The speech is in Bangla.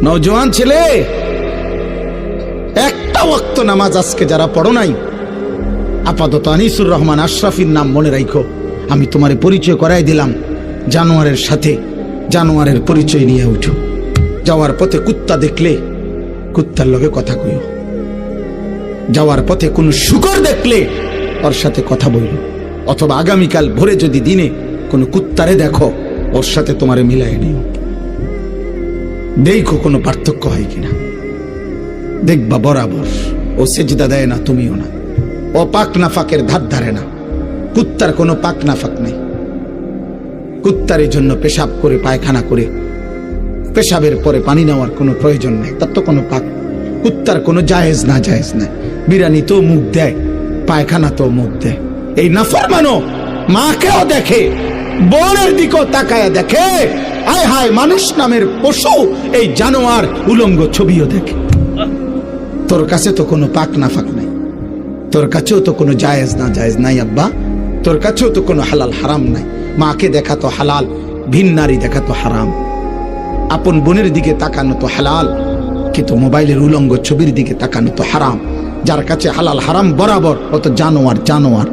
নওজোয়ান ছেলে, একটা ওয়াক্ত নামাজ আজকে যারা পড়ো নাই, আপাতত আনিসুর রহমান আশরাফির নাম মনে রাখো। আমি তোমারে পরিচয় করাই দিলাম জানোয়ারের সাথে, জানোয়ারের পরিচয় নিয়ে উঠো। যাওয়ার পথে কুত্তা দেখলে কুত্তার লগে কথা কইও। যাওয়ার পথে কোন শুকর দেখলে ওর সাথে কথা বইল। অথবা আগামীকাল ভোরে যদি দিনে কোন কুত্তারে দেখো, ওর সাথে তোমারে মিলাই নিও। দেখো কোনো পার্থক্য হয় কিনা। দেখবা বরাবর ও সেজদা দেয় না, তুমিও না। ও পাক নাফাকের ধার ধারে না। কুত্তার কোনো পাক নাফাক নেই। কুত্তার এই জন্য পেশাব করে পায়খানা করে পেশাবের পরে পানি নেওয়ার কোনো প্রয়োজন নেই। তার তো কোনো পাক, কুত্তার কোনো জায়েজ না জায়েজ নাই। বিরানি তো মুখ দেয়, পায়খানা তো মুখ দেয়। এই নাফরমানো মাকেও দেখে, বোনের দিকেও তাকায়া দেখে। হায় হায়, মানুষ নামের পশু এই জানোয়ার উলঙ্গ ছবিও দেখে। তোর কাছে তো কোনো পাক নাফাক নাই, তোর কাছেও তো কোনো জায়েজ না জায়েজ নাই আব্বা। তোর কাছেও তো কোনো হালাল হারাম নাই। মাকে দেখা তো হালাল, ভিন নারী দেখা তো হারাম। আপন বোনের দিকে তাকানো তো হালাল, কিন্তু মোবাইলের উলঙ্গ ছবির দিকে তাকানো তো হারাম। যার কাছে হালাল হারাম বরাবর, ও তো জানোয়ার। জানোয়ার